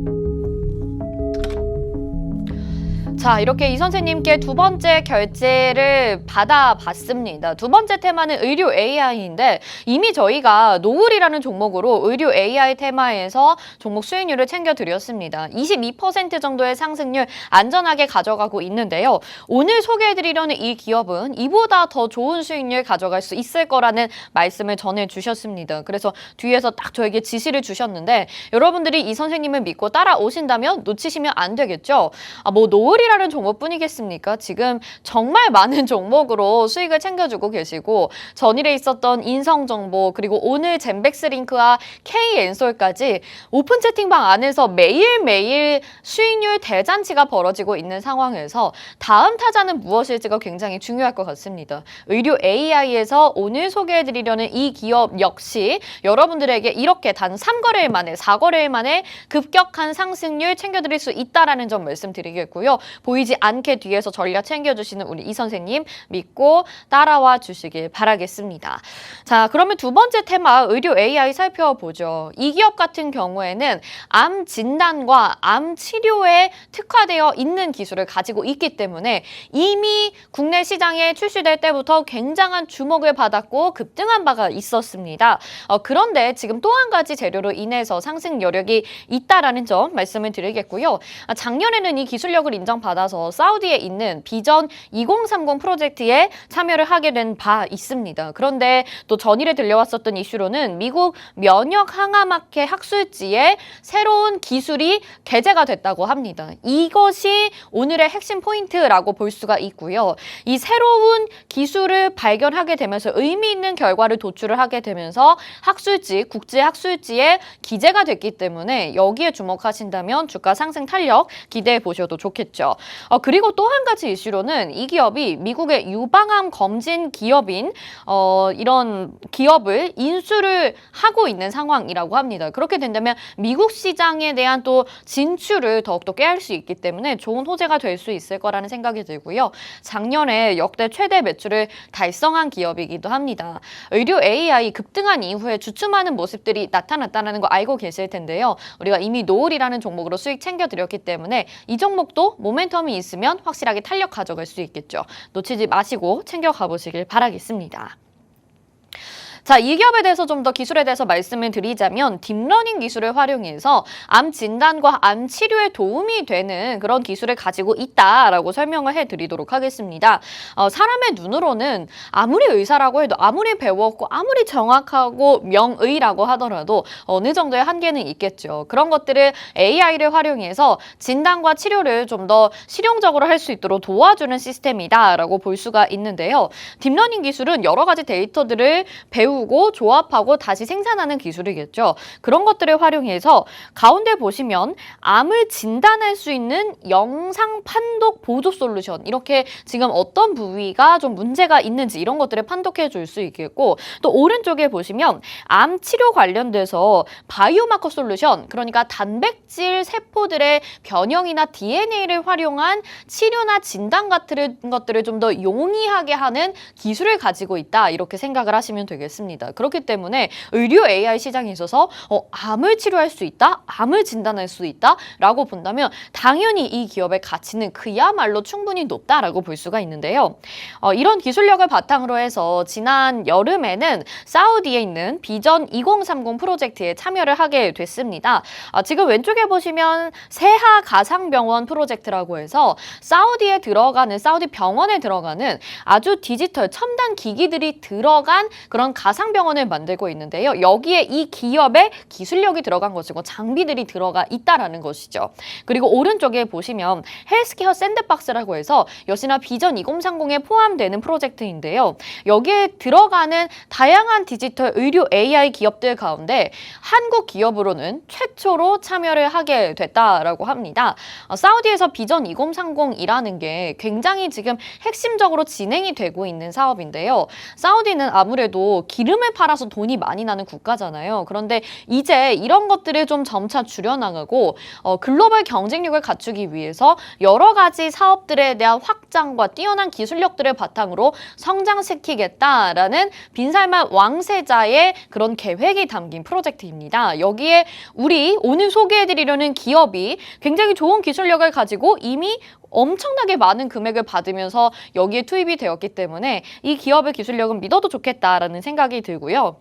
자, 이렇게 이 선생님께 두 번째 결제를 받아봤습니다. 두 번째 테마는 의류 AI인데 이미 저희가 노을이라는 종목으로 의류 AI 테마에서 종목 수익률을 챙겨드렸습니다. 22% 정도의 상승률 안전하게 가져가고 있는데요. 오늘 소개해드리려는 이 기업은 이보다 더 좋은 수익률 가져갈 수 있을 거라는 말씀을 전해주셨습니다. 그래서 뒤에서 딱 저에게 지시를 주셨는데 여러분들이 이 선생님을 믿고 따라오신다면 놓치시면 안 되겠죠. 뭐 노을이라는 종목뿐이겠습니까? 지금 정말 많은 종목으로 수익을 챙겨주고 계시고 전일에 있었던 인성정보 그리고 오늘 젠백스링크와 K엔솔까지 오픈 채팅방 안에서 매일매일 수익률 대잔치가 벌어지고 있는 상황에서 다음 타자는 무엇일지가 굉장히 중요할 것 같습니다. 의류 AI에서 오늘 소개해드리려는 이 기업 역시 여러분들에게 이렇게 단 3거래일 만에 4거래일 만에 급격한 상승률 챙겨드릴 수 있다는 점 말씀드리겠고요. 보이지 않게 뒤에서 전략 챙겨주시는 우리 이 선생님 믿고 따라와 주시길 바라겠습니다. 자, 그러면 두 번째 테마 의료 AI 살펴보죠. 이 기업 같은 경우에는 암 진단과 암 치료에 특화되어 있는 기술을 가지고 있기 때문에 이미 국내 시장에 출시될 때부터 굉장한 주목을 받았고 급등한 바가 있었습니다. 그런데 지금 또 한 가지 재료로 인해서 상승 여력이 있다라는 점 말씀을 드리겠고요. 작년에는 이 기술력을 인정받아서 사우디에 있는 비전 2030 프로젝트에 참여를 하게 된 바 있습니다. 그런데 또 전일에 들려왔었던 이슈로는 미국 면역 항암학회 학술지에 새로운 기술이 게재가 됐다고 합니다. 이것이 오늘의 핵심 포인트라고 볼 수가 있고요. 이 새로운 기술을 발견하게 되면서 의미 있는 결과를 도출을 하게 되면서 학술지, 국제 학술지에 기재가 됐기 때문에 여기에 주목하신다면 주가 상승 탄력 기대해 보셔도 좋겠죠. 있죠. 그리고 또 한 가지 이슈로는 이 기업이 미국의 유방암 검진 기업인 이런 기업을 인수를 하고 있는 상황이라고 합니다. 그렇게 된다면 미국 시장에 대한 또 진출을 더욱더 꾀할 수 있기 때문에 좋은 호재가 될 수 있을 거라는 생각이 들고요. 작년에 역대 최대 매출을 달성한 기업이기도 합니다. 의료 AI 급등한 이후에 주춤하는 모습들이 나타났다는 거 알고 계실 텐데요. 우리가 이미 노을이라는 종목으로 수익 챙겨드렸기 때문에 이 종목도 모멘텀이 있으면 확실하게 탄력 가져갈 수 있겠죠. 놓치지 마시고 챙겨가 보시길 바라겠습니다. 자, 이 기업에 대해서 좀 더 기술에 대해서 말씀을 드리자면 딥러닝 기술을 활용해서 암 진단과 암 치료에 도움이 되는 그런 기술을 가지고 있다라고 설명을 해드리도록 하겠습니다. 사람의 눈으로는 아무리 의사라고 해도 아무리 배웠고 아무리 정확하고 명의라고 하더라도 어느 정도의 한계는 있겠죠. 그런 것들을 AI를 활용해서 진단과 치료를 좀 더 실용적으로 할 수 있도록 도와주는 시스템이다라고 볼 수가 있는데요. 딥러닝 기술은 여러 가지 데이터들을 배우고 조합하고 다시 생산하는 기술이겠죠. 그런 것들을 활용해서 가운데 보시면 암을 진단할 수 있는 영상 판독 보조 솔루션, 이렇게 지금 어떤 부위가 좀 문제가 있는지 이런 것들을 판독해 줄 수 있겠고, 또 오른쪽에 보시면 암 치료 관련돼서 바이오마커 솔루션, 그러니까 단백질 세포들의 변형이나 DNA를 활용한 치료나 진단 같은 것들을 좀 더 용이하게 하는 기술을 가지고 있다, 이렇게 생각을 하시면 되겠습니다. 그렇기 때문에 의료 AI 시장에 있어서 암을 치료할 수 있다, 암을 진단할 수 있다 라고 본다면 당연히 이 기업의 가치는 그야말로 충분히 높다라고 볼 수가 있는데요. 이런 기술력을 바탕으로 해서 지난 여름에는 사우디에 있는 비전 2030 프로젝트에 참여를 하게 됐습니다. 지금 왼쪽에 보시면 세하 가상병원 프로젝트라고 해서 사우디에 들어가는, 사우디 병원에 들어가는 아주 디지털 첨단 기기들이 들어간 그런 가상병원을 만들고 있는데요. 여기에 이 기업의 기술력이 들어간 것이고 장비들이 들어가 있다라는 것이죠. 그리고 오른쪽에 보시면 헬스케어 샌드박스라고 해서 역시나 비전 2030에 포함되는 프로젝트인데요. 여기에 들어가는 다양한 디지털 의료 AI 기업들 가운데 한국 기업으로는 최초로 참여를 하게 됐다라고 합니다. 사우디에서 비전 2030이라는 게 굉장히 지금 핵심적으로 진행이 되고 있는 사업인데요. 사우디는 아무래도 기름을 팔아서 돈이 많이 나는 국가잖아요. 그런데 이제 이런 것들을 좀 점차 줄여나가고 글로벌 경쟁력을 갖추기 위해서 여러 가지 사업들에 대한 확장과 뛰어난 기술력들을 바탕으로 성장시키겠다라는 빈살만 왕세자의 그런 계획이 담긴 프로젝트입니다. 여기에 우리 오늘 소개해드리려는 기업이 굉장히 좋은 기술력을 가지고 이미 엄청나게 많은 금액을 받으면서 여기에 투입이 되었기 때문에 이 기업의 기술력은 믿어도 좋겠다라는 생각이 들고요.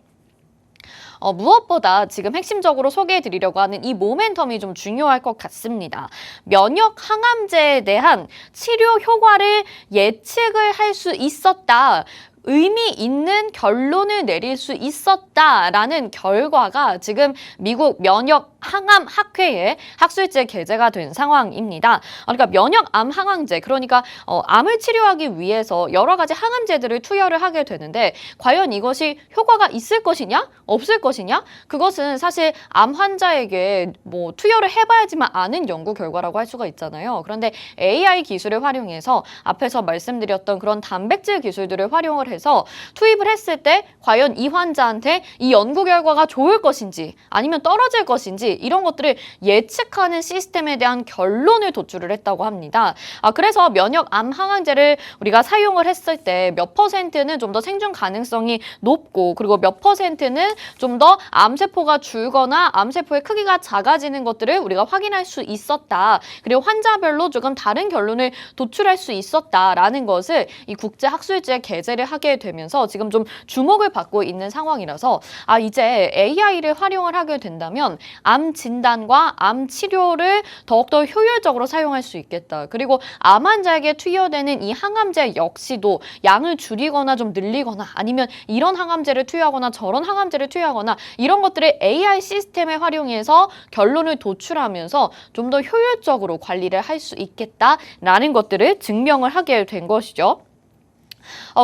무엇보다 지금 핵심적으로 소개해드리려고 하는 이 모멘텀이 좀 중요할 것 같습니다. 면역 항암제에 대한 치료 효과를 예측을 할 수 있었다, 의미 있는 결론을 내릴 수 있었다라는 결과가 지금 미국 면역 항암 학회에 학술지에 게재가 된 상황입니다. 그러니까 면역암 항암제, 그러니까 암을 치료하기 위해서 여러 가지 항암제들을 투여를 하게 되는데 과연 이것이 효과가 있을 것이냐 없을 것이냐, 그것은 사실 암 환자에게 뭐 투여를 해봐야지만 아는 연구 결과라고 할 수가 있잖아요. 그런데 AI 기술을 활용해서 앞에서 말씀드렸던 그런 단백질 기술들을 활용을 해서 투입을 했을 때 과연 이 환자한테 이 연구 결과가 좋을 것인지 아니면 떨어질 것인지 이런 것들을 예측하는 시스템에 대한 결론을 도출을 했다고 합니다. 그래서 면역암 항암제를 우리가 사용을 했을 때 몇 퍼센트는 좀 더 생존 가능성이 높고, 그리고 몇 퍼센트는 좀 더 암세포가 줄거나 암세포의 크기가 작아지는 것들을 우리가 확인할 수 있었다. 그리고 환자별로 조금 다른 결론을 도출할 수 있었다라는 것을 이 국제학술지에 게재를 하게 되면서 지금 좀 주목을 받고 있는 상황이라서 이제 AI를 활용을 하게 된다면 암 진단과 암 치료를 더욱더 효율적으로 사용할 수 있겠다. 그리고 암 환자에게 투여되는 이 항암제 역시도 양을 줄이거나 좀 늘리거나 아니면 이런 항암제를 투여하거나 저런 항암제를 투여하거나 이런 것들을 AI 시스템에 활용해서 결론을 도출하면서 좀 더 효율적으로 관리를 할 수 있겠다라는 것들을 증명을 하게 된 것이죠.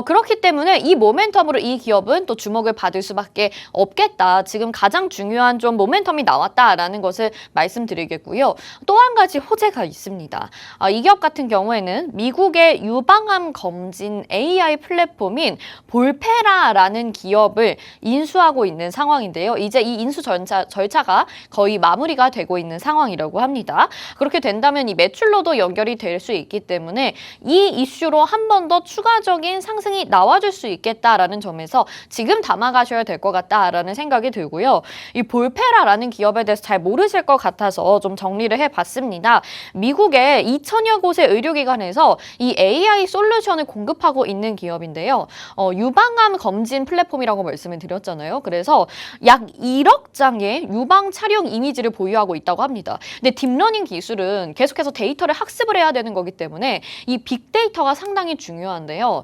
그렇기 때문에 이 모멘텀으로 이 기업은 또 주목을 받을 수밖에 없겠다. 지금 가장 중요한 좀 모멘텀이 나왔다라는 것을 말씀드리겠고요. 또 한 가지 호재가 있습니다. 이 기업 같은 경우에는 미국의 유방암 검진 AI 플랫폼인 볼페라라는 기업을 인수하고 있는 상황인데요. 이제 이 인수 절차가 거의 마무리가 되고 있는 상황이라고 합니다. 그렇게 된다면 이 매출로도 연결이 될 수 있기 때문에 이 이슈로 한 번 더 추가적인 상승이 나와줄 수 있겠다라는 점에서 지금 담아가셔야 될 것 같다라는 생각이 들고요. 이 볼페라라는 기업에 대해서 잘 모르실 것 같아서 좀 정리를 해봤습니다. 미국의 2천여 곳의 의료기관에서 이 AI 솔루션을 공급하고 있는 기업인데요. 유방암 검진 플랫폼이라고 말씀을 드렸잖아요. 그래서 약 1억 장의 유방 촬영 이미지를 보유하고 있다고 합니다. 근데 딥러닝 기술은 계속해서 데이터를 학습을 해야 되는 거기 때문에 이 빅데이터가 상당히 중요한데요.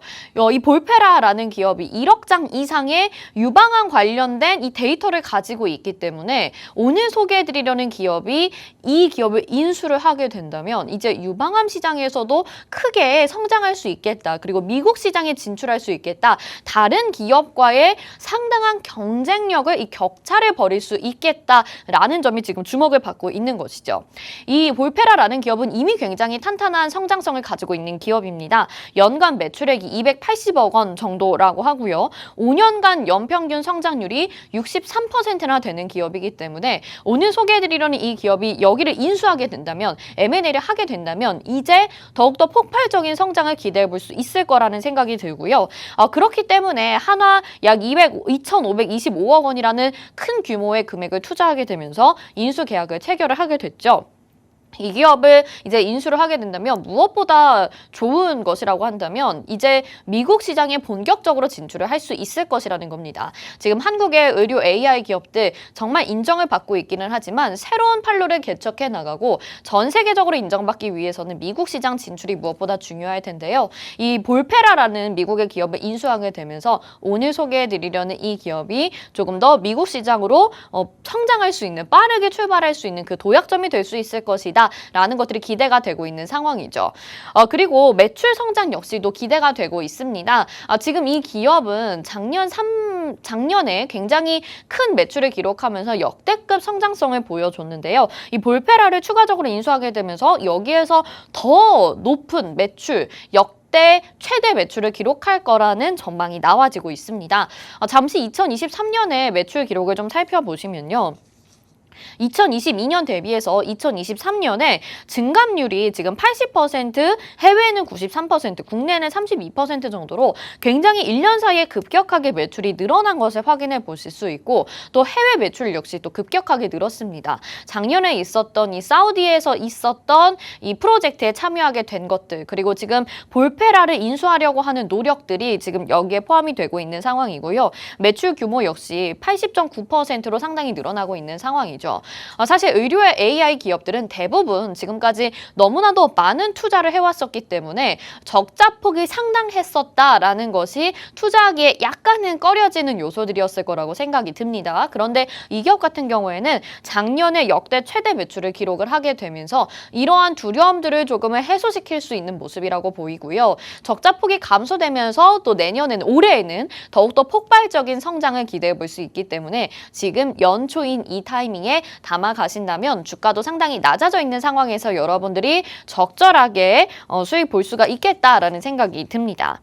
이 볼페라라는 기업이 1억 장 이상의 유방암 관련된 이 데이터를 가지고 있기 때문에 오늘 소개해드리려는 기업이 이 기업을 인수를 하게 된다면 이제 유방암 시장에서도 크게 성장할 수 있겠다. 그리고 미국 시장에 진출할 수 있겠다. 다른 기업과의 상당한 경쟁력을 이 격차를 벌일 수 있겠다라는 점이 지금 주목을 받고 있는 것이죠. 이 볼페라라는 기업은 이미 굉장히 탄탄한 성장성을 가지고 있는 기업입니다. 연간 매출액이 280억 원 정도라고 하고요. 5년간 연평균 성장률이 63%나 되는 기업이기 때문에 오늘 소개해드리려는 이 기업이 여기를 인수하게 된다면 M&A를 하게 된다면 이제 더욱더 폭발적인 성장을 기대해 볼 수 있을 거라는 생각이 들고요. 그렇기 때문에 한화 약 2,525억 원이라는 큰 규모의 금액을 투자하게 되면서 인수 계약을 체결을 하게 됐죠. 이 기업을 이제 인수를 하게 된다면 무엇보다 좋은 것이라고 한다면 이제 미국 시장에 본격적으로 진출을 할 수 있을 것이라는 겁니다. 지금 한국의 의료 AI 기업들 정말 인정을 받고 있기는 하지만 새로운 판로를 개척해 나가고 전 세계적으로 인정받기 위해서는 미국 시장 진출이 무엇보다 중요할 텐데요. 이 볼페라라는 미국의 기업을 인수하게 되면서 오늘 소개해드리려는 이 기업이 조금 더 미국 시장으로 성장할 수 있는, 빠르게 출발할 수 있는 그 도약점이 될 수 있을 것이다 라는 것들이 기대가 되고 있는 상황이죠. 그리고 매출 성장 역시도 기대가 되고 있습니다. 지금 이 기업은 작년에 굉장히 큰 매출을 기록하면서 역대급 성장성을 보여줬는데요. 이 볼페라를 추가적으로 인수하게 되면서 여기에서 더 높은 매출, 역대 최대 매출을 기록할 거라는 전망이 나와지고 있습니다. 잠시 2023년의 매출 기록을 좀 살펴보시면요. 2022년 대비해서 2023년에 증감률이 지금 80%, 해외는 93%, 국내는 32% 정도로 굉장히 1년 사이에 급격하게 매출이 늘어난 것을 확인해 보실 수 있고 또 해외 매출 역시 또 급격하게 늘었습니다. 작년에 있었던 이 사우디에서 있었던 이 프로젝트에 참여하게 된 것들 그리고 지금 볼페라를 인수하려고 하는 노력들이 지금 여기에 포함이 되고 있는 상황이고요. 매출 규모 역시 80.9%로 상당히 늘어나고 있는 상황이죠. 사실 의료의 AI 기업들은 대부분 지금까지 너무나도 많은 투자를 해왔었기 때문에 적자폭이 상당했었다라는 것이 투자하기에 약간은 꺼려지는 요소들이었을 거라고 생각이 듭니다. 그런데 이 기업 같은 경우에는 작년에 역대 최대 매출을 기록을 하게 되면서 이러한 두려움들을 조금은 해소시킬 수 있는 모습이라고 보이고요. 적자폭이 감소되면서 또 내년에는, 올해에는 더욱더 폭발적인 성장을 기대해 볼 수 있기 때문에 지금 연초인 이 타이밍에 담아 가신다면 주가도 상당히 낮아져 있는 상황에서 여러분들이 적절하게 수익 볼 수가 있겠다라는 생각이 듭니다.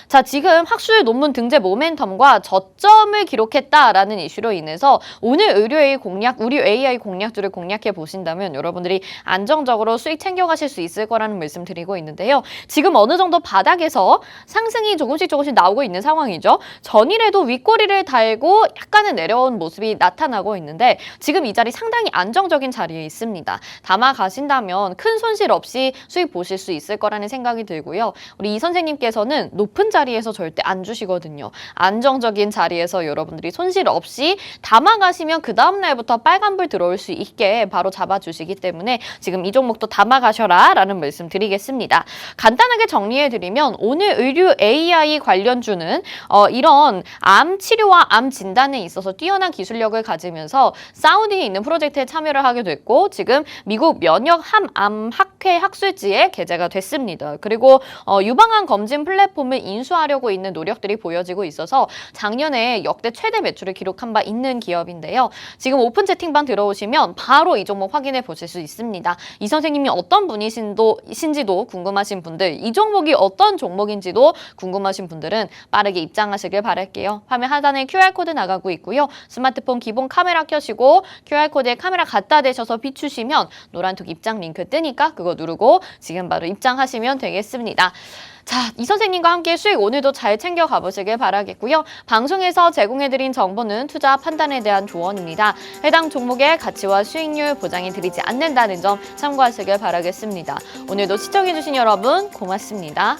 자, 지금 학술 논문 등재 모멘텀과 저점을 기록했다라는 이슈로 인해서 오늘 의료 AI 공략주를 공략해 보신다면 여러분들이 안정적으로 수익 챙겨가실 수 있을 거라는 말씀 드리고 있는데요. 지금 어느 정도 바닥에서 상승이 조금씩 나오고 있는 상황이죠. 전일에도 윗꼬리를 달고 약간은 내려온 모습이 나타나고 있는데 지금 이 자리 상당히 안정적인 자리에 있습니다. 담아 가신다면 큰 손실 없이 수익 보실 수 있을 거라는 생각이 들고요. 우리 이 선생님께서는 높은 자리에서 절대 안 주시거든요. 안정적인 자리에서 여러분들이 손실 없이 담아가시면 그 다음 날부터 빨간불 들어올 수 있게 바로 잡아주시기 때문에 지금 이 종목도 담아가셔라 라는 말씀 드리겠습니다. 간단하게 정리해드리면 오늘 의료 AI 관련주는 이런 암 치료와 암 진단에 있어서 뛰어난 기술력을 가지면서 사우디에 있는 프로젝트에 참여를 하게 됐고 지금 미국 면역 암 학회 학술지에 게재가 됐습니다. 그리고 유방암 검진 플랫폼을 상품을 인수하려고 있는 노력들이 보여지고 있어서 작년에 역대 최대 매출을 기록한 바 있는 기업인데요. 지금 오픈 채팅방 들어오시면 바로 이 종목 확인해 보실 수 있습니다. 이 선생님이 어떤 분이신지도 궁금하신 분들, 이 종목이 어떤 종목인지도 궁금하신 분들은 빠르게 입장하시길 바랄게요. 화면 하단에 QR코드 나가고 있고요. 스마트폰 기본 카메라 켜시고 QR코드에 카메라 갖다 대셔서 비추시면 노란톡 입장 링크 뜨니까 그거 누르고 지금 바로 입장하시면 되겠습니다. 자, 이 선생님과 함께 수익 오늘도 잘 챙겨 가보시길 바라겠고요. 방송에서 제공해드린 정보는 투자 판단에 대한 조언입니다. 해당 종목의 가치와 수익률 보장해 드리지 않는다는 점 참고하시길 바라겠습니다. 오늘도 시청해주신 여러분 고맙습니다.